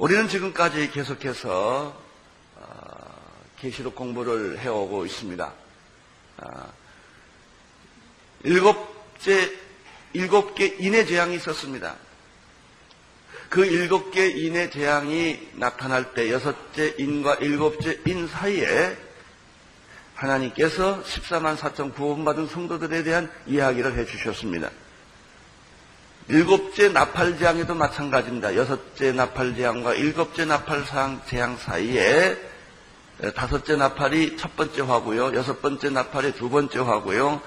우리는 지금까지 계속해서 계시록 공부를 해오고 있습니다. 일곱 개 인의 재앙이 있었습니다. 그 7개 인의 재앙이 나타날 때 6째 인과 7째 인 사이에 하나님께서 14만 4천 구원받은 성도들에 대한 이야기를 해주셨습니다. 7째 나팔재앙에도 마찬가지입니다. 6째 나팔재앙과 7째 나팔재앙 사이에 5째 나팔이 첫 번째 화고요. 6번째 나팔이 두 번째 화고요.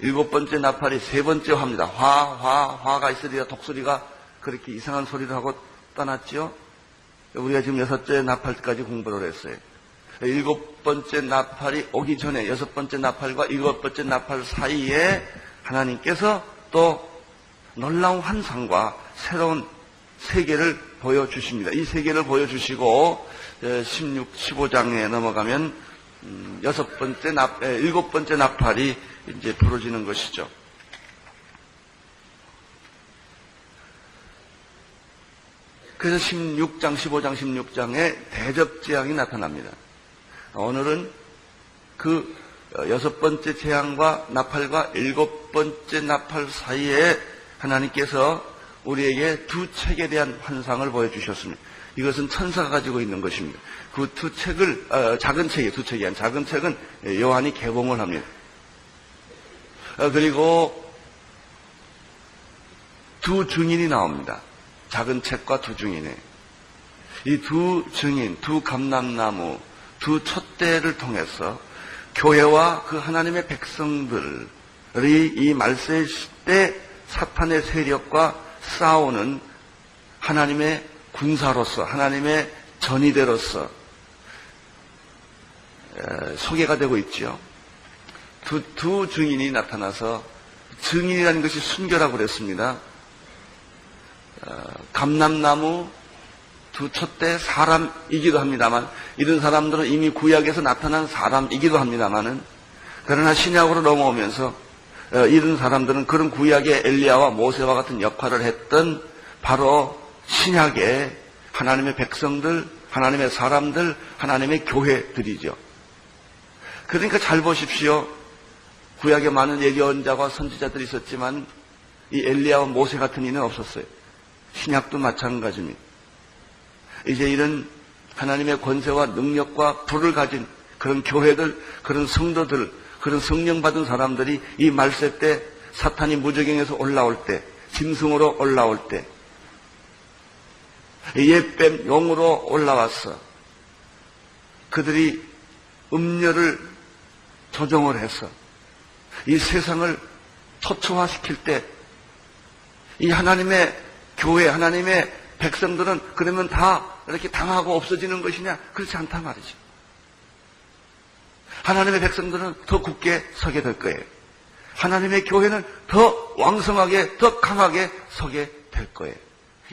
7번째 나팔이 세 번째 화입니다. 화가 있으리라 독수리가 그렇게 이상한 소리를 하고 떠났죠. 우리가 지금 6째 나팔까지 공부를 했어요. 7번째 나팔이 오기 전에 6번째 나팔과 7번째 나팔 사이에 하나님께서 또 놀라운 환상과 새로운 세계를 보여주십니다. 이 세계를 보여주시고 16, 15장에 넘어가면 7번째 나팔이 이제 부러지는 것이죠. 그래서 16장, 15장, 16장에 대접재앙이 나타납니다. 오늘은 그 6번째 재앙과 나팔과 7번째 나팔 사이에 하나님께서 우리에게 두 책에 대한 환상을 보여주셨습니다. 이것은 천사가 가지고 있는 것입니다. 그 두 책을, 작은 책이 두 책이 아니라 작은 책은 요한이 개봉을 합니다. 그리고 두 증인이 나옵니다. 작은 책과 두 증인에. 이 두 증인, 두 감람나무, 두 촛대를 통해서 교회와 그 하나님의 백성들이 이 말세 때 사탄의 세력과 싸우는 하나님의 군사로서, 하나님의 전위대로서 소개가 되고 있죠. 두 증인이 나타나서, 증인이라는 것이 순교라고 그랬습니다. 감람나무, 두 촛대, 사람이기도 합니다만, 이런 사람들은 이미 구약에서 나타난 사람이기도 합니다만은, 그러나 신약으로 넘어오면서 이런 사람들은 그런 구약의 엘리야와 모세와 같은 역할을 했던 바로 신약의 하나님의 백성들, 하나님의 사람들, 하나님의 교회들이죠. 그러니까 잘 보십시오. 구약에 많은 예언자와 선지자들이 있었지만 이 엘리야와 모세 같은 이는 없었어요. 신약도 마찬가지입니다. 이제 이런 하나님의 권세와 능력과 불을 가진 그런 교회들, 그런 성도들, 그런 성령 받은 사람들이 이 말세 때 사탄이 무저갱에서 올라올 때, 짐승으로 올라올 때, 옛뱀 용으로 올라왔어. 그들이 음료를 조종을 해서 이 세상을 초토화시킬 때 이 하나님의 교회, 하나님의 백성들은 그러면 다 이렇게 당하고 없어지는 것이냐? 그렇지 않단 말이죠. 하나님의 백성들은 더 굳게 서게 될 거예요. 하나님의 교회는 더 왕성하게, 더 강하게 서게 될 거예요.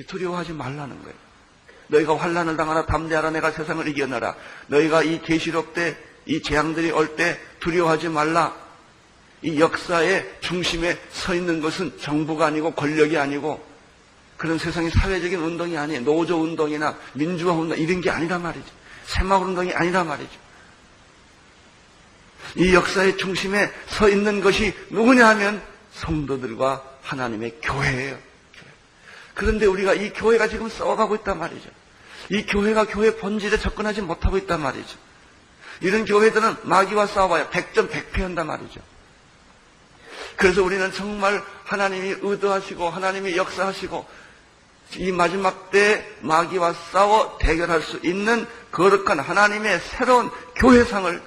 두려워하지 말라는 거예요. 너희가 환난을 당하나 담대하라. 내가 세상을 이겨내라. 너희가 이 계시록 때, 이 재앙들이 올 때 두려워하지 말라. 이 역사의 중심에 서 있는 것은 정부가 아니고 권력이 아니고 그런 세상의 사회적인 운동이 아니에요. 노조 운동이나 민주화 운동 이런 게 아니란 말이죠. 새마을 운동이 아니란 말이죠. 이 역사의 중심에 서 있는 것이 누구냐 하면 성도들과 하나님의 교회예요. 그런데 우리가 이 교회가 지금 썩어가고 있단 말이죠. 이 교회가 교회 본질에 접근하지 못하고 있단 말이죠. 이런 교회들은 마귀와 싸워봐야 100점 100패한단 말이죠. 그래서 우리는 정말 하나님이 의도하시고 하나님이 역사하시고 이 마지막 때 마귀와 싸워 대결할 수 있는 거룩한 하나님의 새로운 교회상을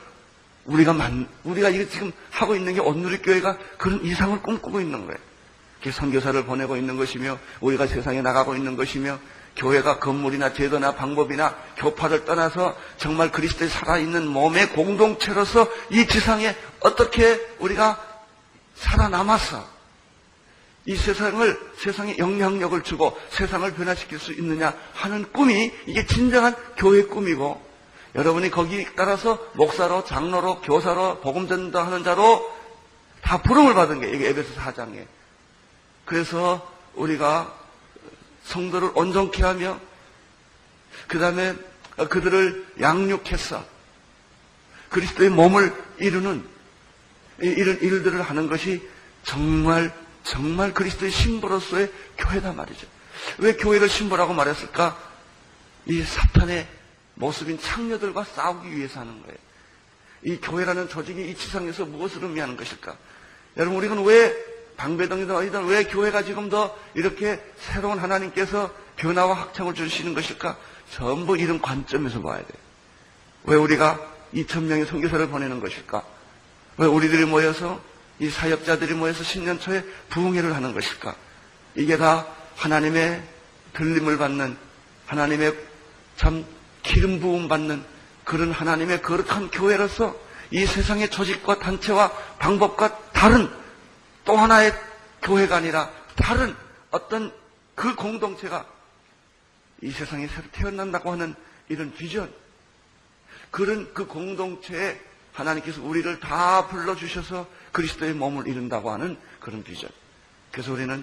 우리가 이거 지금 하고 있는 게 온누리교회가 그런 이상을 꿈꾸고 있는 거예요. 선교사를 보내고 있는 것이며 우리가 세상에 나가고 있는 것이며 교회가 건물이나 제도나 방법이나 교파를 떠나서 정말 그리스도의 살아있는 몸의 공동체로서 이 지상에 어떻게 우리가 살아남아서 이 세상에 영향력을 주고 세상을 변화시킬 수 있느냐 하는 꿈이 이게 진정한 교회의 꿈이고 여러분이 거기에 따라서 목사로 장로로 교사로 복음 전도하는 자로 다 부름을 받은 게 이게 에베소 4장에 그래서 우리가 성도를 온전케 하며 그 다음에 그들을 양육해서 그리스도의 몸을 이루는 이런 일들을 하는 것이 정말 그리스도의 신부로서의 교회다 말이죠. 왜 교회를 신부라고 말했을까? 이 사탄의 모습인 창녀들과 싸우기 위해서 하는 거예요. 이 교회라는 조직이 이 지상에서 무엇을 의미하는 것일까? 여러분, 우리는 왜 방배동이든 어디든 왜 교회가 지금 더 이렇게 새로운 하나님께서 변화와 확장을 주시는 것일까? 전부 이런 관점에서 봐야 돼요. 왜 우리가 2,000명의 선교사를 보내는 것일까? 왜 우리들이 모여서 이 사역자들이 모여서 신년초에 부흥회를 하는 것일까? 이게 다 하나님의 들림을 받는, 하나님의 참 기름 부음 받는 그런 하나님의 거룩한 교회로서 이 세상의 조직과 단체와 방법과 다른 또 하나의 교회가 아니라 다른 어떤 그 공동체가 이 세상에 새로 태어난다고 하는 이런 비전, 그런 그 공동체에 하나님께서 우리를 다 불러주셔서 그리스도의 몸을 이룬다고 하는 그런 비전. 그래서 우리는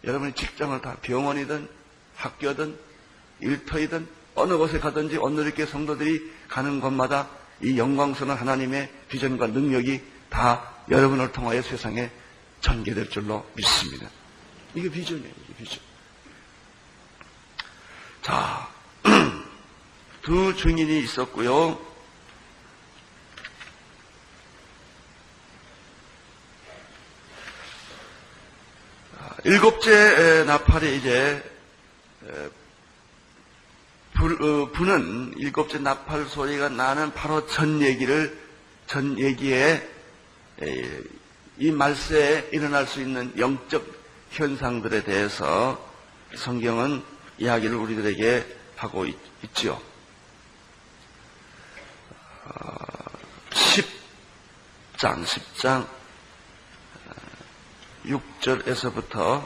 여러분의 직장을 다 병원이든 학교든 일터이든 어느 곳에 가든지 오늘의 성도들이 가는 곳마다 이 영광스러운 하나님의 비전과 능력이 다 여러분을 통하여 세상에 전개될 줄로 믿습니다. 이게 비전이에요. 이게 비전. 자, 두 증인이 있었고요. 일곱째 나팔이 이제 부는 일곱째 나팔 소리가 나는 바로 전 얘기에 이 말세에 일어날 수 있는 영적 현상들에 대해서 성경은 이야기를 우리들에게 하고 있지요. 10장 6절에서부터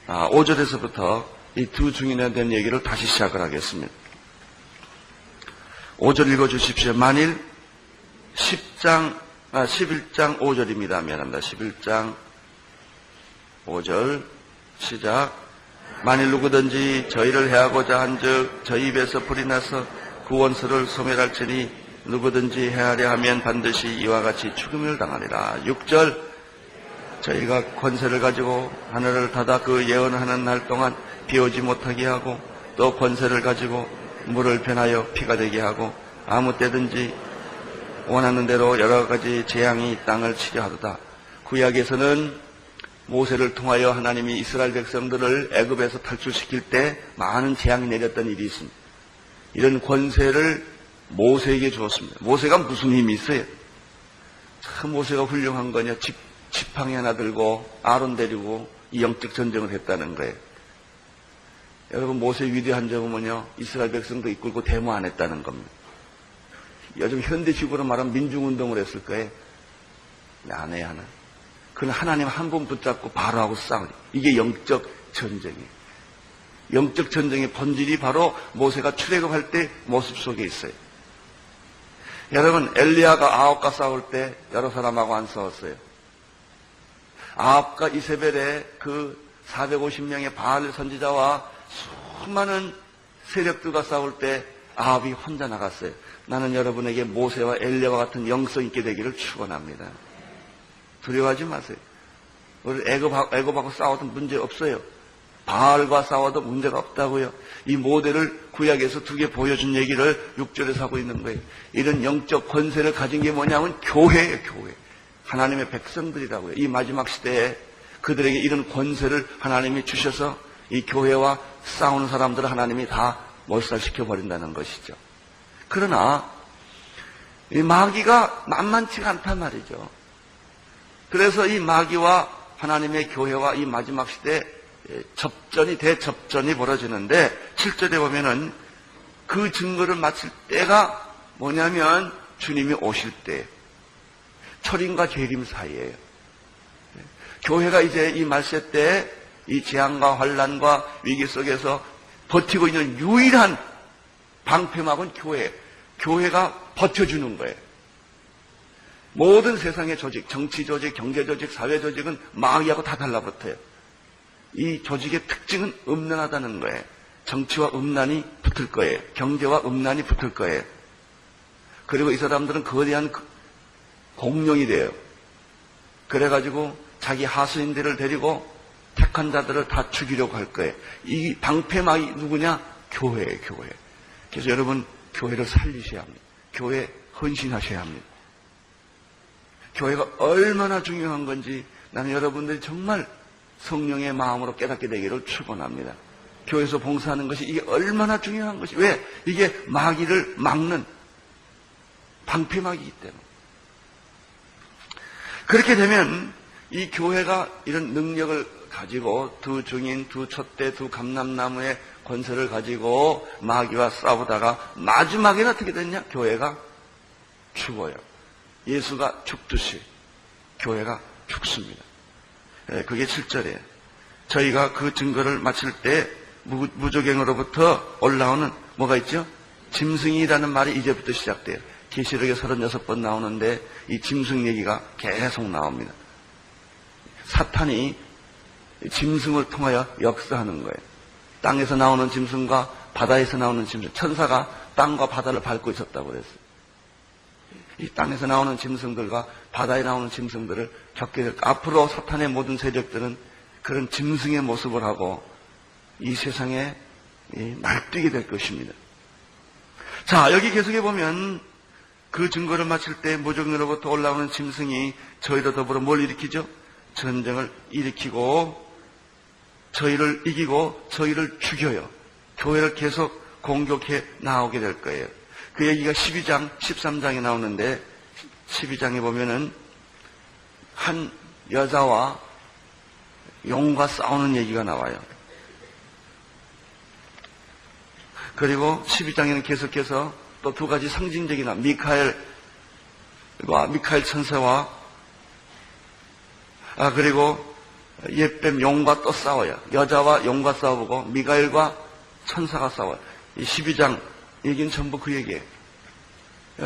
5절에서부터 이 두 증인에 대한 얘기를 다시 시작을 하겠습니다. 5절 읽어주십시오. 만일 11장 5절입니다. 미안합니다. 11장 5절 시작. 만일 누구든지 저희를 해하고자 한즉 저희 입에서 불이 나서 그 원수를 소멸할지니 누구든지 해하려 하면 반드시 이와 같이 죽음을 당하리라. 6절 저희가 권세를 가지고 하늘을 닫아 그 예언하는 날 동안 비 오지 못하게 하고 또 권세를 가지고 물을 변하여 피가 되게 하고 아무 때든지 원하는 대로 여러 가지 재앙이 땅을 치려 하도다. 구약에서는 모세를 통하여 하나님이 이스라엘 백성들을 애굽에서 탈출시킬 때 많은 재앙이 내렸던 일이 있습니다. 이런 권세를 모세에게 주었습니다. 모세가 무슨 힘이 있어요? 참 모세가 훌륭한 거냐? 지팡이 하나 들고 아론 데리고 이 영적 전쟁을 했다는 거예요. 여러분, 모세 위대한 점은 뭐냐? 이스라엘 백성도 이끌고 데모 안 했다는 겁니다. 요즘 현대식으로 말하면 민중운동을 했을 거예요. 안 해야 하나. 그는 하나님 한 분 붙잡고 바로하고 싸우니. 이게 영적 전쟁이에요. 영적 전쟁의 본질이 바로 모세가 출애굽할 때 모습 속에 있어요. 여러분, 엘리야가 아합과 싸울 때 여러 사람하고 안 싸웠어요. 아합과 이세벨의 그 450명의 바알 선지자와 수많은 세력들과 싸울 때 아합이 혼자 나갔어요. 나는 여러분에게 모세와 엘리야와 같은 영성 있게 되기를 축원합니다. 두려워하지 마세요. 우리 애굽하고 싸워도 문제 없어요. 바알과 싸워도 문제가 없다고요. 이 모델을 구약에서 두 개 보여준 얘기를 6절에서 하고 있는 거예요. 이런 영적 권세를 가진 게 뭐냐면 교회예요. 교회. 하나님의 백성들이라고요. 이 마지막 시대에 그들에게 이런 권세를 하나님이 주셔서 이 교회와 싸우는 사람들을 하나님이 다 몰살시켜 버린다는 것이죠. 그러나 이 마귀가 만만치가 않단 말이죠. 그래서 이 마귀와 하나님의 교회와 이 마지막 시대에 대접전이 벌어지는데 7절에 보면은 그 증거를 마칠 때가 뭐냐면 주님이 오실 때, 철임과 재림 사이에요. 교회가 이제 이 말세 때 이 재앙과 환난과 위기 속에서 버티고 있는 유일한 방패막은 교회가 버텨주는 거예요. 모든 세상의 조직, 정치 조직, 경제 조직, 사회 조직은 마귀하고 다 달라붙어요. 이 조직의 특징은 음란하다는 거예요. 정치와 음란이 붙을 거예요. 경제와 음란이 붙을 거예요. 그리고 이 사람들은 거대한 공룡이 돼요. 그래가지고 자기 하수인들을 데리고 택한 자들을 다 죽이려고 할 거예요. 이 방패막이 누구냐? 교회예요, 교회. 그래서 여러분, 교회를 살리셔야 합니다. 교회에 헌신하셔야 합니다. 교회가 얼마나 중요한 건지 나는 여러분들이 정말 성령의 마음으로 깨닫게 되기를 축원합니다. 교회에서 봉사하는 것이 이게 얼마나 중요한 것이, 왜? 이게 마귀를 막는 방패막이기 때문에. 그렇게 되면 이 교회가 이런 능력을 가지고 두 증인, 두 촛대, 두 감람나무의 권세를 가지고 마귀와 싸우다가 마지막에는 어떻게 됐냐? 교회가 죽어요. 예수가 죽듯이 교회가 죽습니다. 그게 7절이에요. 저희가 그 증거를 마칠 때 무저갱으로부터 올라오는 뭐가 있죠? 짐승이라는 말이 이제부터 시작돼요. 계시록에 36번 나오는데 이 짐승 얘기가 계속 나옵니다. 사탄이 짐승을 통하여 역사하는 거예요. 땅에서 나오는 짐승과 바다에서 나오는 짐승, 천사가 땅과 바다를 밟고 있었다고 그랬어요. 이 땅에서 나오는 짐승들과 바다에 나오는 짐승들을 겪게 될, 앞으로 사탄의 모든 세력들은 그런 짐승의 모습을 하고 이 세상에 날뛰게 될 것입니다. 자, 여기 계속해 보면 그 증거를 마칠 때 무저갱으로부터 올라오는 짐승이 저희로 더불어 뭘 일으키죠? 전쟁을 일으키고 저희를 이기고 저희를 죽여요. 교회를 계속 공격해 나오게 될 거예요. 그 얘기가 12장, 13장에 나오는데 12장에 보면은 한 여자와 용과 싸우는 얘기가 나와요. 그리고 12장에는 계속해서 또 두 가지 상징적인 미카엘 천사와 그리고 옛뱀 용과 또 싸워요. 여자와 용과 싸우고 미가엘과 천사가 싸워요. 이 12장 얘기는 전부 그 얘기예요.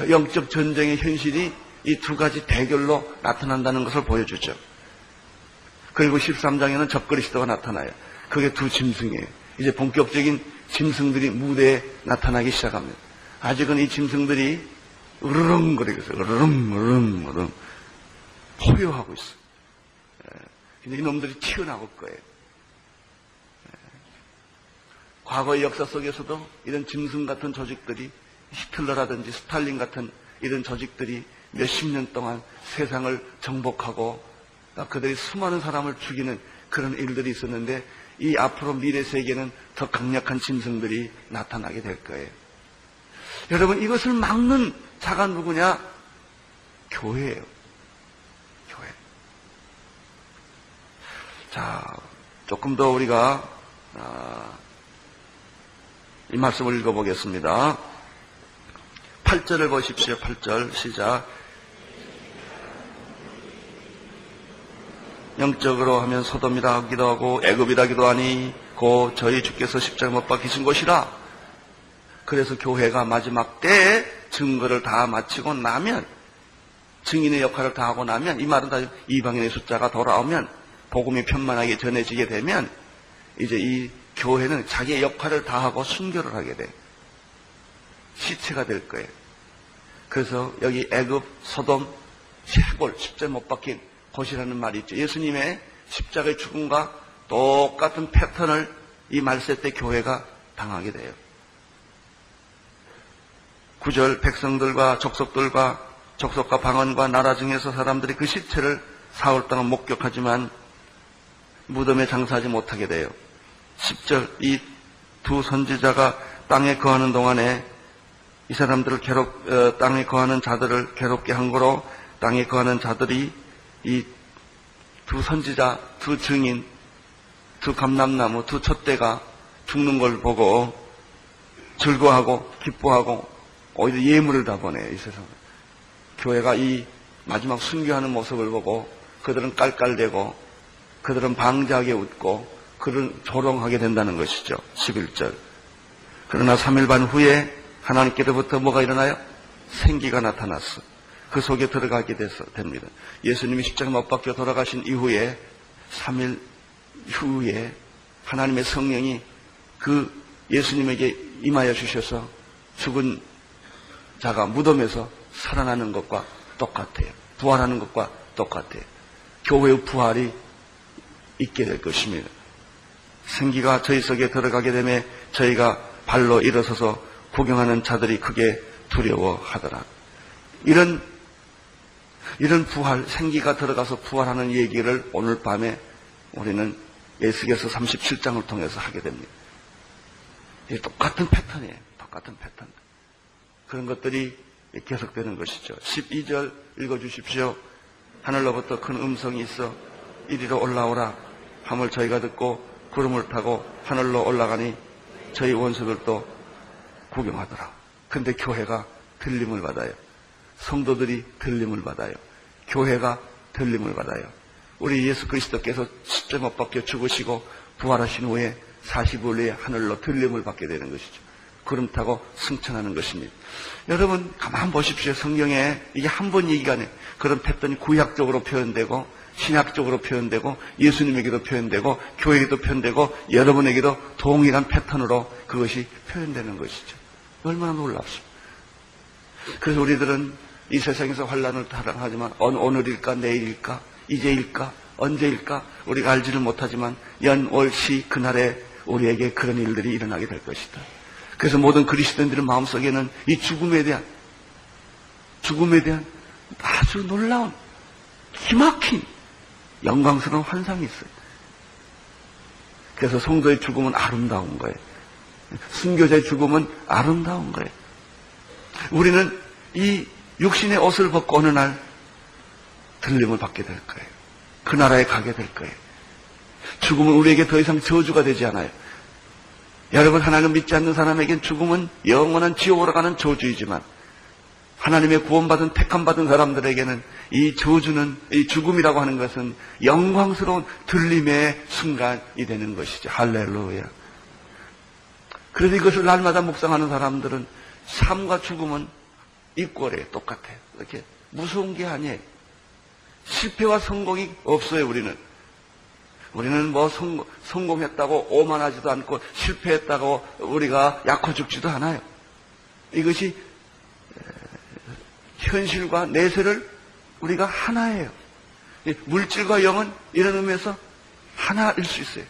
영적 전쟁의 현실이 이 두 가지 대결로 나타난다는 것을 보여주죠. 그리고 13장에는 적그리스도가 나타나요. 그게 두 짐승이에요. 이제 본격적인 짐승들이 무대에 나타나기 시작합니다. 아직은 이 짐승들이 으르렁거리고 있어요. 으르렁 포효하고 있어요. 근데 이놈들이 튀어나올 거예요. 과거의 역사 속에서도 이런 짐승 같은 조직들이 히틀러라든지 스탈린 같은 이런 조직들이 몇십 년 동안 세상을 정복하고 그들이 수많은 사람을 죽이는 그런 일들이 있었는데 이 앞으로 미래 세계는 더 강력한 짐승들이 나타나게 될 거예요. 여러분, 이것을 막는 자가 누구냐? 교회예요. 교회. 자, 조금 더 우리가 이 말씀을 읽어보겠습니다. 8절을 보십시오. 8절 시작. 영적으로 하면 소돔이라 하기도 하고 애굽이라 하기도 하니 곧 저희 주께서 십자가 못 박히신 곳이라. 그래서 교회가 마지막 때에 증거를 다 마치고 나면, 증인의 역할을 다 하고 나면, 이 말은 다 이방인의 숫자가 돌아오면, 복음이 편만하게 전해지게 되면 이제 이 교회는 자기의 역할을 다 하고 순교를 하게 돼. 시체가 될 거예요. 그래서 여기 애굽, 소돔, 시골, 십자가 못 박힌 곳이라는 말이 있죠. 예수님의 십자가의 죽음과 똑같은 패턴을 이 말세 때 교회가 당하게 돼요. 9절 백성들과 족속과 방언과 나라 중에서 사람들이 그 시체를 사흘 동안 목격하지만 무덤에 장사하지 못하게 돼요. 10절 이 두 선지자가 땅에 거하는 동안에 이 사람들을 땅에 거하는 자들을 괴롭게 한 거로 땅에 거하는 자들이 이 두 선지자, 두 증인, 두 감람나무, 두 촛대가 죽는 걸 보고 즐거워하고 기뻐하고 오히려 예물을 다 보내요. 이 세상에. 교회가 이 마지막 순교하는 모습을 보고 그들은 깔깔대고 그들은 방자하게 웃고 그들은 조롱하게 된다는 것이죠. 11절. 그러나 3일 반 후에 하나님께로부터 뭐가 일어나요? 생기가 나타났어. 그 속에 들어가게 됩니다. 예수님이 십자가 못 박혀 돌아가신 이후에 3일 후에 하나님의 성령이 그 예수님에게 임하여 주셔서 죽은 자가 무덤에서 살아나는 것과 똑같아요. 부활하는 것과 똑같아요. 교회의 부활이 있게 될 것입니다. 생기가 저희 속에 들어가게 되면 저희가 발로 일어서서 구경하는 자들이 크게 두려워하더라. 이런 부활, 생기가 들어가서 부활하는 얘기를 오늘 밤에 우리는 에스겔서 37장을 통해서 하게 됩니다. 이게 똑같은 패턴이에요. 똑같은 패턴. 그런 것들이 계속되는 것이죠. 12절 읽어주십시오. 하늘로부터 큰 음성이 있어 이리로 올라오라 함을 저희가 듣고 구름을 타고 하늘로 올라가니 저희 원수들도 구경하더라. 근데 교회가 들림을 받아요. 성도들이 들림을 받아요. 교회가 들림을 받아요. 우리 예수 그리스도께서 십자가 못 박혀 죽으시고 부활하신 후에 40일 후에 하늘로 들림을 받게 되는 것이죠. 구름 타고 승천하는 것입니다. 여러분 가만 보십시오. 성경에 이게 한 번 얘기가 아니에요. 그런 패턴이 구약적으로 표현되고 신약적으로 표현되고 예수님에게도 표현되고 교회에게도 표현되고 여러분에게도 동일한 패턴으로 그것이 표현되는 것이죠. 얼마나 놀랍습니까? 그래서 우리들은 이 세상에서 환난을 타랑하지만 오늘일까 내일일까 이제일까 언제일까 우리가 알지를 못하지만 연월시 그날에 우리에게 그런 일들이 일어나게 될 것이다. 그래서 모든 그리스도인들의 마음속에는 이 죽음에 대한 아주 놀라운 기막힌 영광스러운 환상이 있어요. 그래서 성도의 죽음은 아름다운 거예요. 순교자의 죽음은 아름다운 거예요. 우리는 이 육신의 옷을 벗고 어느 날 들림을 받게 될 거예요. 그 나라에 가게 될 거예요. 죽음은 우리에게 더 이상 저주가 되지 않아요. 여러분, 하나님을 믿지 않는 사람에겐 죽음은 영원한 지옥으로 가는 저주이지만 하나님의 구원받은 택함받은 사람들에게는 이 저주는, 이 죽음이라고 하는 것은 영광스러운 들림의 순간이 되는 것이죠. 할렐루야. 그래서 이것을 날마다 묵상하는 사람들은 삶과 죽음은 이꼴이에요. 똑같아요. 이렇게 무서운 게 아니에요. 실패와 성공이 없어요. 우리는 뭐 성공했다고 오만하지도 않고 실패했다고 우리가 약호 죽지도 않아요. 이것이 현실과 내세를 우리가 하나예요. 물질과 영은 이런 의미에서 하나일 수 있어요.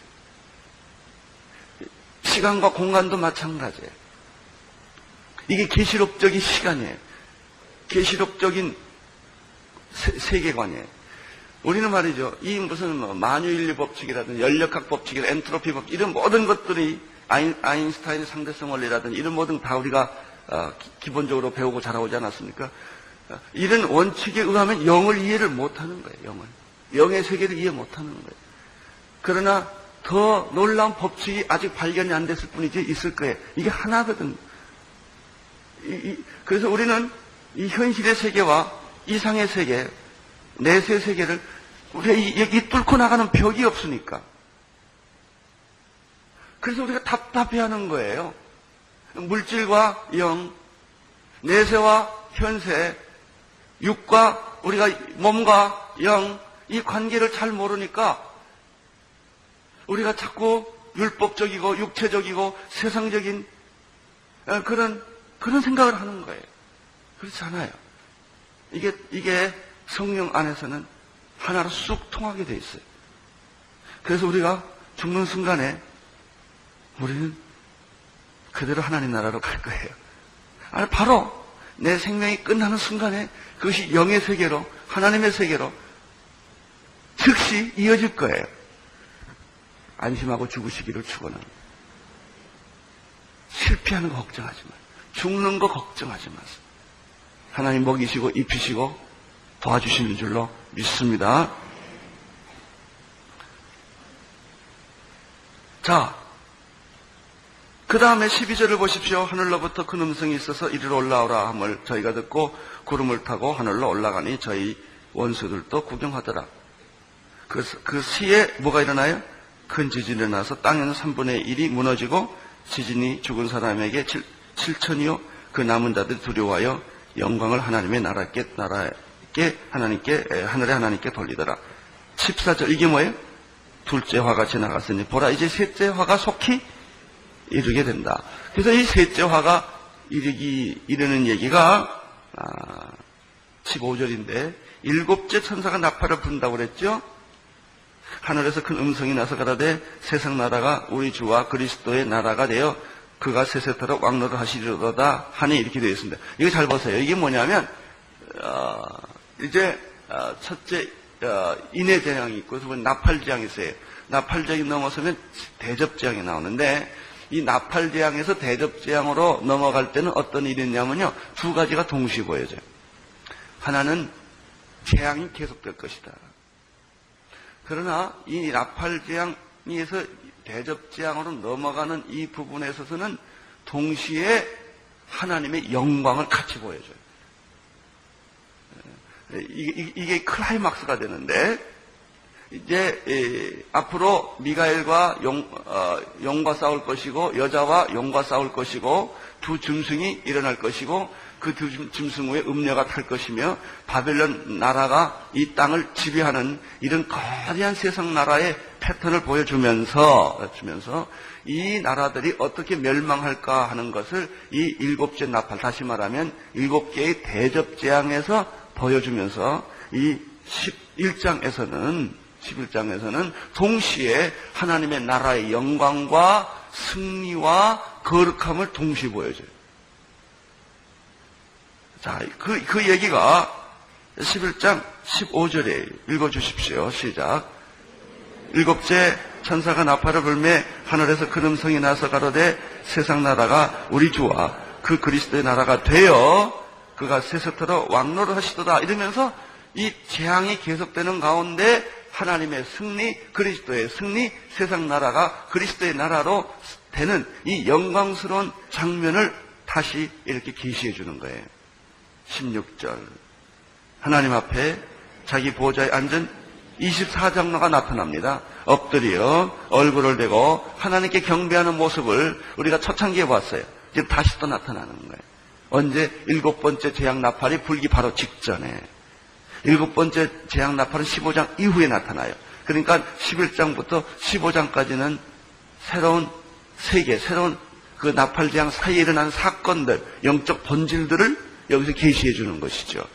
시간과 공간도 마찬가지예요. 이게 계시록적인 시간이에요. 계시록적인 세계관이에요. 우리는 말이죠. 이 무슨 만유인류 법칙이라든지 연력학 법칙이라든지 엔트로피 법칙 이런 모든 것들이 아인슈타인의 상대성 원리라든지 이런 모든 다 우리가 기본적으로 배우고 자라오지 않았습니까? 이런 원칙에 의하면 영을 이해를 못하는 거예요. 영의 세계를 이해 못하는 거예요. 그러나 더 놀라운 법칙이 아직 발견이 안 됐을 뿐이지 있을 거예요. 이게 하나거든. 그래서 우리는 이 현실의 세계와 이상의 세계, 내세의 세계를 우리가 이 뚫고 나가는 벽이 없으니까. 그래서 우리가 답답해하는 거예요. 물질과 영, 내세와 현세, 육과 우리가 몸과 영, 이 관계를 잘 모르니까 우리가 자꾸 율법적이고 육체적이고 세상적인 그런 생각을 하는 거예요. 그렇지 않아요. 이게 성령 안에서는 하나로 쑥 통하게 돼 있어요. 그래서 우리가 죽는 순간에 우리는 그대로 하나님 나라로 갈 거예요. 아니, 바로 내 생명이 끝나는 순간에 그것이 영의 세계로, 하나님의 세계로 즉시 이어질 거예요. 안심하고 죽으시기를 축원합니다. 실패하는 거 걱정하지 마세요. 죽는 거 걱정하지 마세요. 하나님 먹이시고 입히시고 도와주시는 줄로 믿습니다. 자, 그 다음에 12절을 보십시오. 하늘로부터 큰 음성이 있어서 이리로 올라오라 함을 저희가 듣고 구름을 타고 하늘로 올라가니 저희 원수들도 구경하더라. 그 시에 뭐가 일어나요? 큰 지진이 일어나서 땅에는 3분의 1이 무너지고 지진이 죽은 사람에게 7천이요 그 남은 자들이 두려워하여 영광을 하나님의 하늘의 하나님께 돌리더라. 14절 이게 뭐예요? 둘째 화가 지나갔으니 보라 이제 셋째 화가 속히 이르게 된다. 그래서 이 셋째 화가 이르는 얘기가 15절인데 일곱째 천사가 나팔을 분다고 그랬죠. 하늘에서 큰 음성이 나서 가라되 세상 나라가 우리 주와 그리스도의 나라가 되어 그가 세세토록 왕노를 하시리로다 하니 이렇게 되어 있습니다. 이거 잘 보세요. 이게 뭐냐면 이제 첫째 인해재앙이 있고 두 번째 나팔재앙이 있어요. 나팔재앙이 넘어서면 대접재앙이 나오는데 이 나팔재앙에서 대접재앙으로 넘어갈 때는 어떤 일이 있냐면요. 두 가지가 동시에 보여져요. 하나는 재앙이 계속될 것이다. 그러나 이 나팔재앙에서 대접재앙으로 넘어가는 이 부분에 있어서는 동시에 하나님의 영광을 같이 보여줘요. 이게 클라이막스가 되는데 이제 앞으로 미가엘과 용과 싸울 것이고 여자와 용과 싸울 것이고 두 짐승이 일어날 것이고 그 두 짐승 위에 음녀가 탈 것이며 바벨론 나라가 이 땅을 지배하는 이런 거대한 세상 나라의 패턴을 보여주면서 이 나라들이 어떻게 멸망할까 하는 것을 이 일곱째 나팔, 다시 말하면 일곱 개의 대접재앙에서 보여주면서 이 11장에서는 동시에 하나님의 나라의 영광과 승리와 거룩함을 동시에 보여줘요. 자, 그 얘기가 11장 15절에 읽어주십시오. 시작. 일곱째 천사가 나팔을 불매 하늘에서 큰 음성이 나서 가로되 세상 나라가 우리 주와 그 그리스도의 나라가 되어 그가 세세토록 왕노를 하시도다. 이러면서 이 재앙이 계속되는 가운데 하나님의 승리, 그리스도의 승리, 세상 나라가 그리스도의 나라로 되는 이 영광스러운 장면을 다시 이렇게 계시해 주는 거예요. 16절 하나님 앞에 자기 보좌에 앉은 24장로가 나타납니다. 엎드려 얼굴을 대고 하나님께 경배하는 모습을 우리가 초창기에 봤어요. 지금 다시 또 나타나는 거예요. 언제? 일곱 번째 재앙 나팔이 불기 바로 직전에. 일곱 번째 재앙 나팔은 15장 이후에 나타나요. 그러니까 11장부터 15장까지는 새로운 세계, 새로운 그 나팔 재앙 사이에 일어난 사건들, 영적 본질들을 여기서 계시해 주는 것이죠.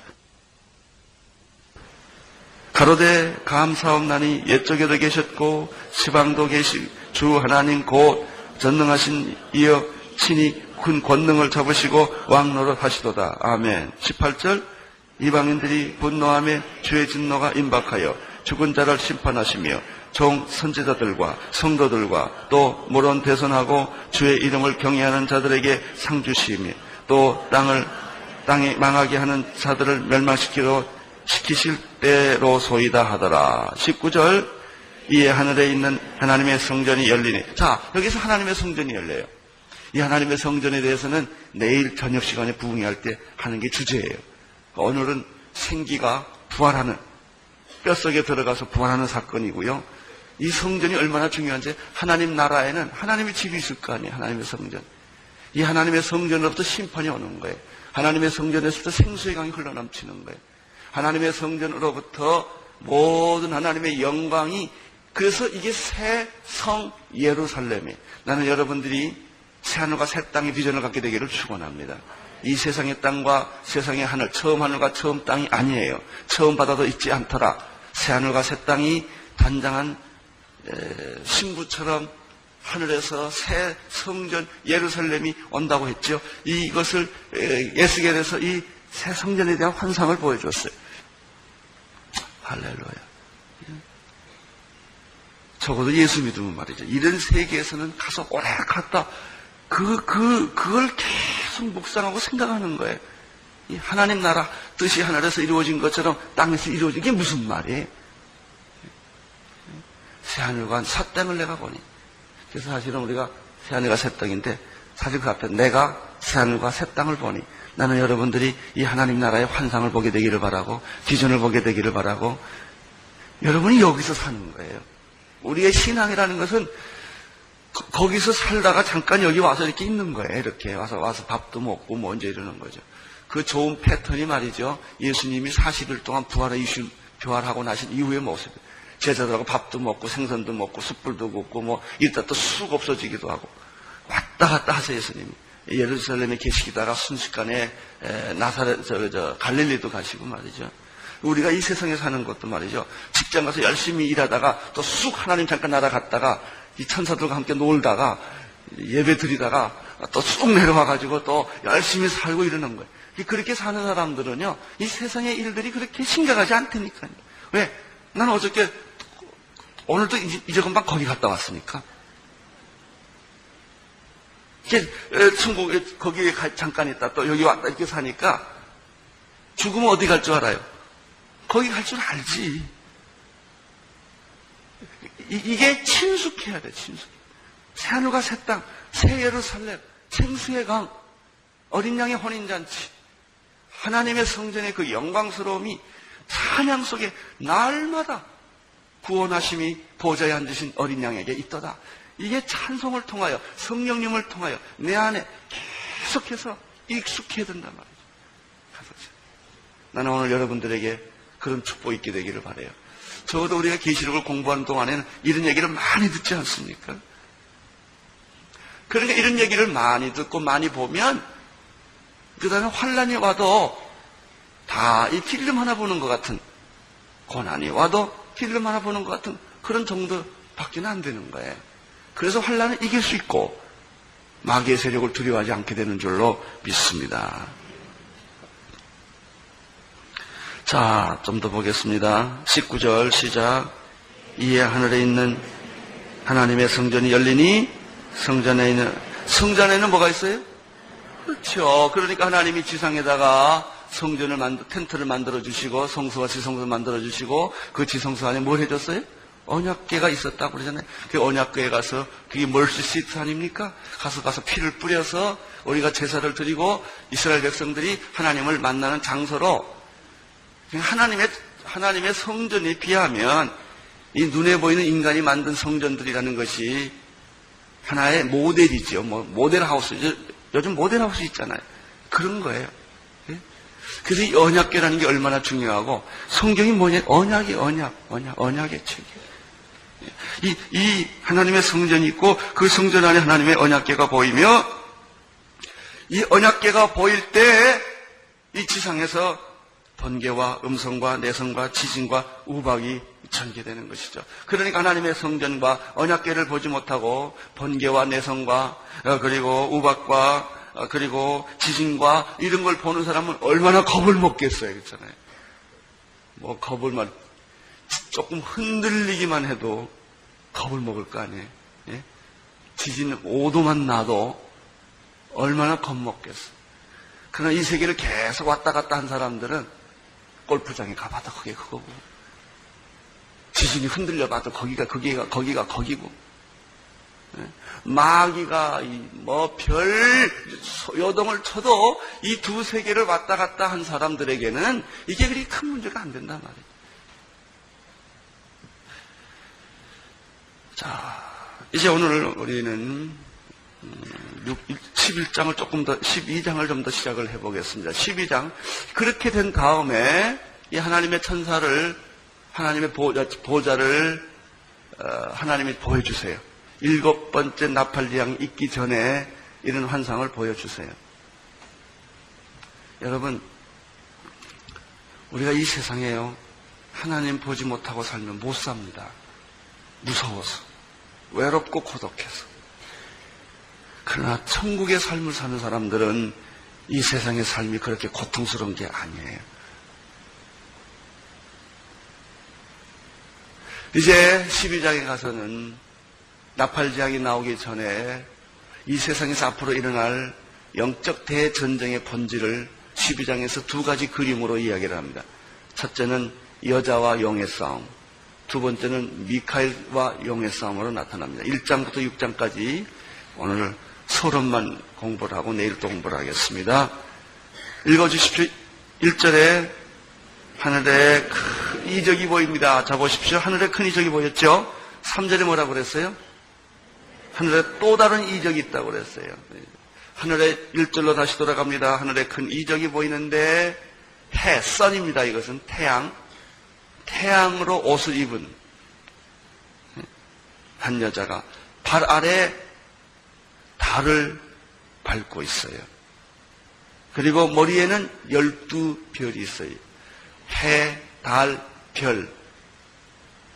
가로되 감사옵나니 옛적에도 계셨고 시방도 계시 주 하나님 곧 전능하신 이여 친히 큰 권능을 잡으시고 왕노릇 하시도다. 아멘. 18절 이방인들이 분노하며 주의 진노가 임박하여 죽은 자를 심판하시며 종 선지자들과 성도들과 또 모론 대선하고 주의 이름을 경외하는 자들에게 상 주시며 또 땅에 망하게 하는 자들을 멸망시키실 때로소이다 하더라. 19절 이에 하늘에 있는 하나님의 성전이 열리니. 자, 여기서 하나님의 성전이 열려요. 이 하나님의 성전에 대해서는 내일 저녁 시간에 부흥회할 때 하는 게 주제예요. 오늘은 생기가 부활하는, 뼛속에 들어가서 부활하는 사건이고요. 이 성전이 얼마나 중요한지, 하나님 나라에는 하나님의 집이 있을 거 아니에요. 하나님의 성전. 이 하나님의 성전으로부터 심판이 오는 거예요. 하나님의 성전에서부터 생수의 강이 흘러넘치는 거예요. 하나님의 성전으로부터 모든 하나님의 영광이, 그래서 이게 새 성 예루살렘이에요. 나는 여러분들이 새하늘과 새 땅의 비전을 갖게 되기를 축원합니다. 이 세상의 땅과 세상의 하늘, 처음 하늘과 처음 땅이 아니에요. 처음 바다도 있지 않더라. 새하늘과 새 땅이 단장한 신부처럼 하늘에서 새 성전 예루살렘이 온다고 했죠. 이것을 에스겔에서 이 새 성전에 대한 환상을 보여줬어요. 할렐루야. 적어도 예수 믿으면 말이죠. 이런 세계에서는 가서 오래 갔다 그걸 계속 묵상하고 생각하는 거예요. 이 하나님 나라 뜻이 하늘에서 이루어진 것처럼 땅에서 이루어진 게 무슨 말이에요? 새하늘과 새 땅을 내가 보니. 그래서 사실은 우리가 새하늘과 새 땅인데 사실 그 앞에 내가 새하늘과 새 땅을 보니, 나는 여러분들이 이 하나님 나라의 환상을 보게 되기를 바라고, 비전을 보게 되기를 바라고, 여러분이 여기서 사는 거예요. 우리의 신앙이라는 것은 거기서 살다가 잠깐 여기 와서 이렇게 있는 거예요. 이렇게 와서 밥도 먹고 뭐 언제 이러는 거죠. 그 좋은 패턴이 말이죠. 예수님이 40일 동안 부활하고 나신 이후의 모습. 제자들하고 밥도 먹고 생선도 먹고 숯불도 굽고 뭐 이러다 또 쑥 없어지기도 하고 왔다 갔다 하세요. 예수님이 예루살렘에 계시다가 순식간에 나사렛 갈릴리도 가시고 말이죠. 우리가 이 세상에 사는 것도 말이죠. 직장 가서 열심히 일하다가 또 쑥 하나님 잠깐 날아갔다가 이 천사들과 함께 놀다가 예배 드리다가 또 쑥 내려와가지고 또 열심히 살고 이러는 거예요. 그렇게 사는 사람들은요, 이 세상의 일들이 그렇게 심각하지 않다니까요. 왜? 나는 어저께, 오늘도 이제 금방 거기 갔다 왔으니까. 천국에, 거기에 잠깐 있다 또 여기 왔다 이렇게 사니까 죽으면 어디 갈 줄 알아요? 거기 갈 줄 알지. 이게 친숙해야 돼, 친숙. 새하늘과 새 땅, 새 예루살렘, 생수의 강, 어린 양의 혼인잔치, 하나님의 성전의 그 영광스러움이 찬양 속에 날마다 구원하심이 보좌에 앉으신 어린 양에게 있도다. 이게 찬송을 통하여 성령님을 통하여 내 안에 계속해서 익숙해야 된단 말이죠. 나는 오늘 여러분들에게 그런 축복이 있게 되기를 바라요. 적어도 우리가 계시록을 공부하는 동안에는 이런 얘기를 많이 듣지 않습니까? 그러니까 이런 얘기를 많이 듣고 많이 보면 그 다음에 환란이 와도 다 이 필름 하나 보는 것 같은, 고난이 와도 필름 하나 보는 것 같은 그런 정도밖에 안 되는 거예요. 그래서 환란을 이길 수 있고 마귀의 세력을 두려워하지 않게 되는 줄로 믿습니다. 자, 좀 더 보겠습니다. 19절 시작. 이에 하늘에 있는 하나님의 성전이 열리니 성전에는 뭐가 있어요? 그렇죠. 그러니까 하나님이 지상에다가 텐트를 만들어 주시고 성소와 지성소를 만들어 주시고 그 지성소 안에 뭘 해줬어요? 언약궤가 있었다고 그러잖아요. 그 언약궤에 가서 그게 멀시 시트 아닙니까? 가서 피를 뿌려서 우리가 제사를 드리고 이스라엘 백성들이 하나님을 만나는 장소로 하나님의 성전에 비하면 이 눈에 보이는 인간이 만든 성전들이라는 것이 하나의 모델이죠. 모델 하우스. 요즘 모델 하우스 있잖아요. 그런 거예요. 그래서 이 언약궤라는 게 얼마나 중요하고 성경이 뭐냐? 언약의 책이에요. 이 하나님의 성전이 있고 그 성전 안에 하나님의 언약궤가 보이며 이 언약궤가 보일 때 이 지상에서 번개와 음성과 내성과 지진과 우박이 전개되는 것이죠. 그러니까 하나님의 성전과 언약궤를 보지 못하고 번개와 내성과 그리고 우박과 그리고 지진과 이런 걸 보는 사람은 얼마나 겁을 먹겠어요. 그렇잖아요. 겁을 조금 흔들리기만 해도 겁을 먹을 거 아니에요. 예? 지진 5도만 나도 얼마나 겁먹겠어. 그러나 이 세계를 계속 왔다 갔다 한 사람들은 골프장에 가봐도 그게 그거고, 지진이 흔들려봐도 거기가 거기고, 예? 마귀가 별 요동을 쳐도 이 두 세계를 왔다 갔다 한 사람들에게는 이게 그리 큰 문제가 안 된단 말이에요. 자, 이제 오늘 우리는 11장을 12장을 좀 더 시작을 해보겠습니다. 12장. 그렇게 된 다음에 이 하나님의 천사를, 하나님의 보좌를 하나님이 보여주세요. 7번째 나팔리왕이 있기 전에 이런 환상을 보여주세요. 여러분, 우리가 이 세상에요, 하나님 보지 못하고 살면 못 삽니다. 무서워서, 외롭고 고독해서. 그러나 천국의 삶을 사는 사람들은 이 세상의 삶이 그렇게 고통스러운 게 아니에요. 이제 12장에 가서는 나팔지향이 나오기 전에 이 세상에서 앞으로 일어날 영적 대전쟁의 본질을 12장에서 두 가지 그림으로 이야기를 합니다. 첫째는 여자와 용의 싸움, 두 번째는 미카엘과 용의 싸움으로 나타납니다. 1장부터 6장까지 오늘 서론만 공부를 하고 내일 또 공부를 하겠습니다. 읽어주십시오. 1절에 하늘에 큰 이적이 보입니다. 자, 보십시오. 하늘에 큰 이적이 보였죠? 3절에 뭐라고 그랬어요? 하늘에 또 다른 이적이 있다고 그랬어요. 하늘에 1절로 다시 돌아갑니다. 하늘에 큰 이적이 보이는데 선입니다. 이것은 태양으로 옷을 입은 한 여자가 발 아래 달을 밟고 있어요. 그리고 머리에는 12별이 있어요. 해, 달, 별.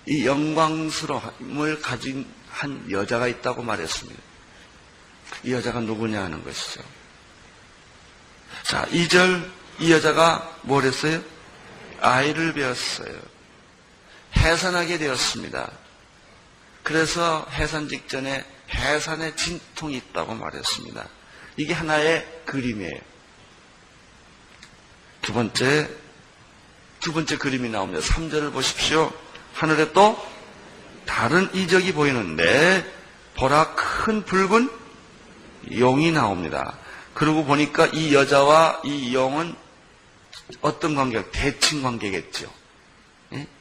이 영광스러움을 가진 한 여자가 있다고 말했습니다. 이 여자가 누구냐 하는 것이죠. 자, 2절 이 여자가 뭘 했어요? 아이를 배웠어요. 해산하게 되었습니다. 그래서 해산 직전에 해산의 진통이 있다고 말했습니다. 이게 하나의 그림이에요. 두 번째 그림이 나옵니다. 3절을 보십시오. 하늘에 또 다른 이적이 보이는데 보라 큰 붉은 용이 나옵니다. 그러고 보니까 이 여자와 이 용은 어떤 관계가? 대칭 관계겠죠.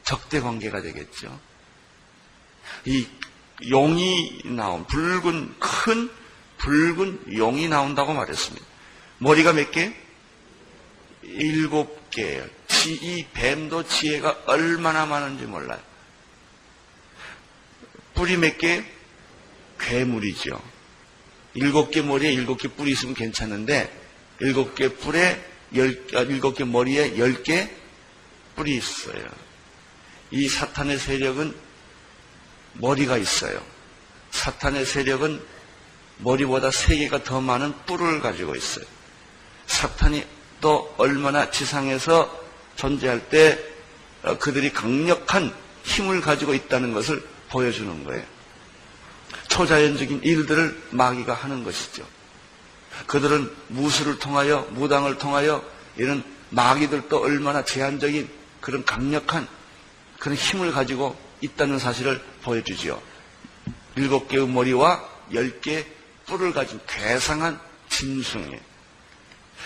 적대 관계가 되겠죠. 이 용이 큰 붉은 용이 나온다고 말했습니다. 머리가 몇 개? 7개예요. 이 뱀도 지혜가 얼마나 많은지 몰라요. 뿔이 몇 개? 괴물이죠. 7개 머리에 7개 뿔이 있으면 괜찮은데 7개 머리에 10개 뿔이 있어요. 이 사탄의 세력은 머리가 있어요. 사탄의 세력은 머리보다 3개가 더 많은 뿔을 가지고 있어요. 사탄이 또 얼마나 지상에서 존재할 때 그들이 강력한 힘을 가지고 있다는 것을 보여주는 거예요. 초자연적인 일들을 마귀가 하는 것이죠. 그들은 무술을 통하여, 무당을 통하여 이런 마귀들도 얼마나 제한적인 그런 강력한 그런 힘을 가지고 있다는 사실을 보여주지요. 7개의 머리와 10개의 뿔을 가진 괴상한 짐승이에요.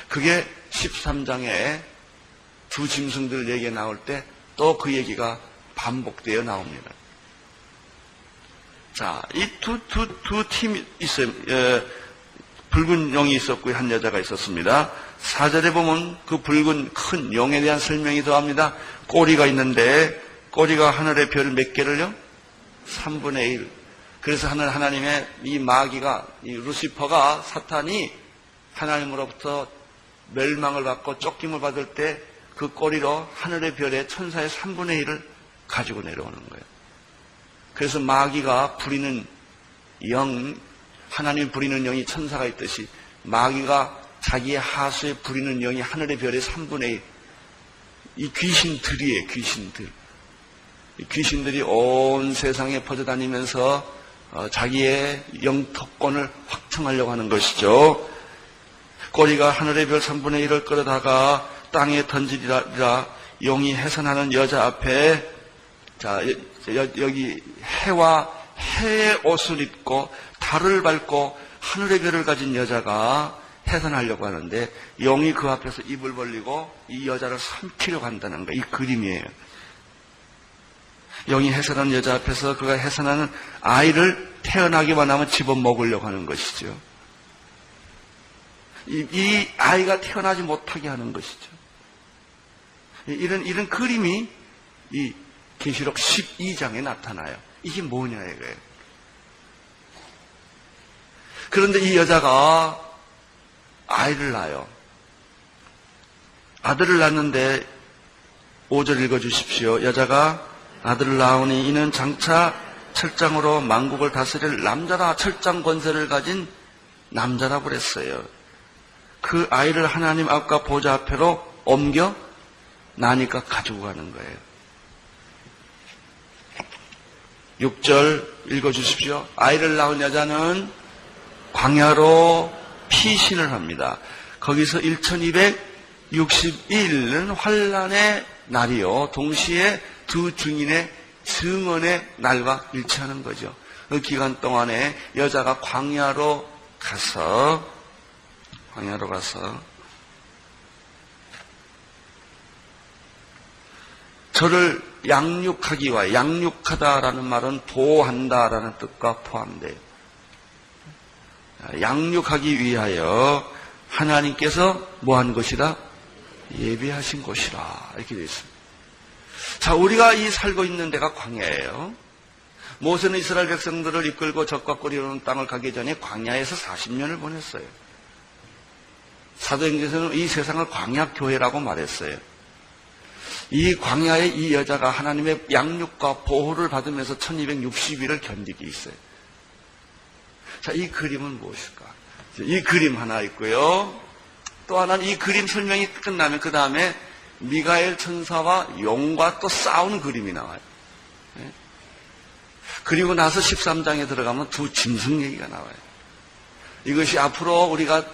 그게 13장에 두 짐승들 얘기가 나올 때 또 그 얘기가 반복되어 나옵니다. 자, 이 두 팀이 있어요. 붉은 용이 있었고 한 여자가 있었습니다. 4절에 보면 그 붉은 큰 용에 대한 설명이 더합니다. 꼬리가 있는데 꼬리가 하늘의 별 몇 개를요? 3분의 1. 그래서 하나님의 이 마귀가, 이 루시퍼가, 사탄이 하나님으로부터 멸망을 받고 쫓김을 받을 때 그 꼬리로 하늘의 별의 천사의 3분의 1을 가지고 내려오는 거예요. 그래서 마귀가 부리는 영, 하나님 부리는 영이 천사가 있듯이 마귀가 자기의 하수에 부리는 영이 하늘의 별의 3분의 1. 이 귀신들이에요, 귀신들. 이 귀신들이 온 세상에 퍼져다니면서 자기의 영토권을 확증하려고 하는 것이죠. 꼬리가 하늘의 별 3분의 1을 끌어다가 땅에 던지리라. 용이 해산하는 여자 앞에, 자, 여기 해와 해의 옷을 입고 달을 밟고 하늘의 별을 가진 여자가 해산하려고 하는데 용이 그 앞에서 입을 벌리고 이 여자를 삼키려고 한다는 거, 이 그림이에요. 용이 해산하는 여자 앞에서 그가 해산하는 아이를 태어나기만 하면 집어먹으려고 하는 것이죠. 이 아이가 태어나지 못하게 하는 것이죠. 이런 그림이 이 계시록 12장에 나타나요. 이게 뭐냐 이거예요. 그런데 이 여자가 아이를 낳아요. 아들을 낳는데 5절 읽어주십시오. 여자가 아들을 낳으니 이는 장차 철장으로 만국을 다스릴 남자라, 철장 권세를 가진 남자라 그랬어요. 그 아이를 하나님 앞과 보좌 앞으로 옮겨 나니까 가지고 가는 거예요. 6절 읽어주십시오. 아이를 낳은 여자는 광야로 피신을 합니다. 거기서 1261은 환란의 날이요, 동시에 두 증인의 증언의 날과 일치하는 거죠. 그 기간 동안에 여자가 광야로 가서 저를 양육하기와, 양육하다라는 말은 보호한다라는 뜻과 포함돼요. 양육하기 위하여 하나님께서 뭐한 것이다? 예비하신 곳이라, 이렇게 되어 있습니다. 자, 우리가 이 살고 있는 데가 광야예요. 모세는 이스라엘 백성들을 이끌고 적과 꿀이오는 땅을 가기 전에 광야에서 40년을 보냈어요. 사도행전에서는 이 세상을 광야교회라고 말했어요. 이 광야의 이 여자가 하나님의 양육과 보호를 받으면서 1260일을 견디게 있어요. 자, 이 그림은 무엇일까? 이 그림 하나 있고요. 또 하나는 이 그림 설명이 끝나면 그 다음에 미가엘 천사와 용과 또 싸우는 그림이 나와요. 네? 그리고 나서 13장에 들어가면 두 짐승 얘기가 나와요. 이것이 앞으로 우리가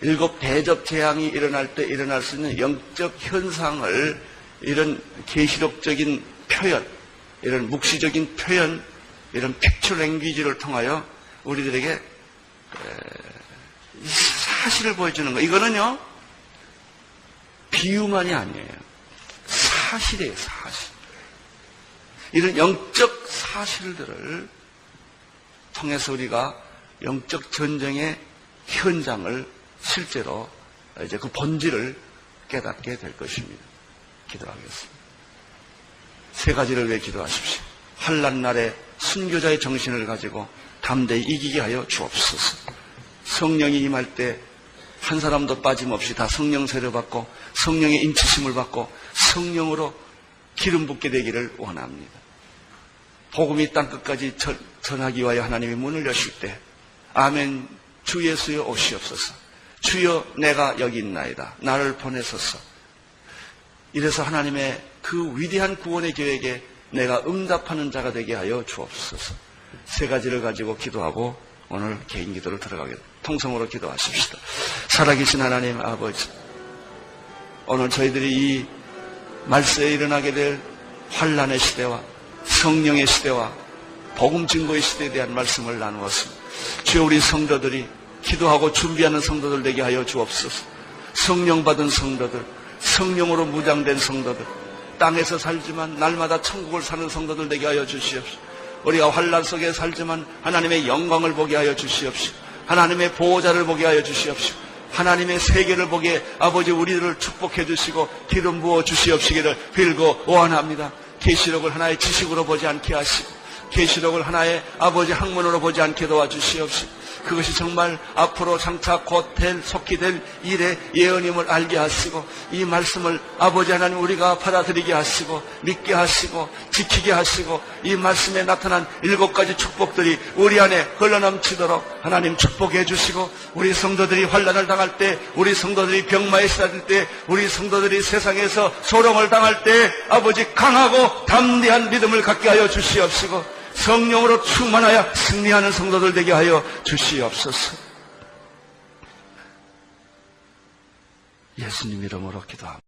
7 대접 재앙이 일어날 때 일어날 수 있는 영적 현상을 이런 계시록적인 표현, 이런 묵시적인 표현, 이런 픽처 랭귀지를 통하여 우리들에게 사실을 보여주는 거. 이거는요, 비유만이 아니에요. 사실이에요, 사실. 이런 영적 사실들을 통해서 우리가 영적 전쟁의 현장을 실제로 이제 그 본질을 깨닫게 될 것입니다. 기도하겠습니다. 3가지를 위해 기도하십시오. 환난 날에 순교자의 정신을 가지고 담대히 이기게 하여 주옵소서. 성령이 임할 때 한 사람도 빠짐없이 다 성령 세례받고 성령의 인치심을 받고 성령으로 기름 붓게 되기를 원합니다. 복음이 땅끝까지 전하기 위하여 하나님이 문을 여실 때 아멘 주 예수여 오시옵소서. 주여 내가 여기 있나이다. 나를 보내소서. 이래서 하나님의 그 위대한 구원의 계획에 내가 응답하는 자가 되게 하여 주옵소서. 3가지를 가지고 기도하고 오늘 개인 기도를 들어가겠습니다. 통성으로 기도하십시다. 살아계신 하나님 아버지, 오늘 저희들이 이 말세에 일어나게 될 환난의 시대와 성령의 시대와 복음 증거의 시대에 대한 말씀을 나누었습니다. 주여 우리 성도들이 기도하고 준비하는 성도들 되게 하여 주옵소서. 성령 받은 성도들, 성령으로 무장된 성도들, 땅에서 살지만 날마다 천국을 사는 성도들 되게 하여 주시옵시오. 우리가 환난 속에 살지만 하나님의 영광을 보게 하여 주시옵시오. 하나님의 보호자를 보게 하여 주시옵시오. 하나님의 세계를 보게 아버지 우리들을 축복해 주시고 기름 부어 주시옵시기를 빌고 원합니다. 계시록을 하나의 지식으로 보지 않게 하시고 계시록을 하나의 아버지 학문으로 보지 않게 도와주시옵시고 그것이 정말 앞으로 장차 곧 속히 될 일의 예언임을 알게 하시고 이 말씀을 아버지 하나님 우리가 받아들이게 하시고 믿게 하시고 지키게 하시고 이 말씀에 나타난 7가지 축복들이 우리 안에 흘러넘치도록 하나님 축복해 주시고 우리 성도들이 환난을 당할 때 우리 성도들이 병마에 시달릴 때 우리 성도들이 세상에서 소롱을 당할 때 아버지 강하고 담대한 믿음을 갖게 하여 주시옵시고 성령으로 충만하여 승리하는 성도들 되게 하여 주시옵소서. 예수님 이름으로 기도합니다.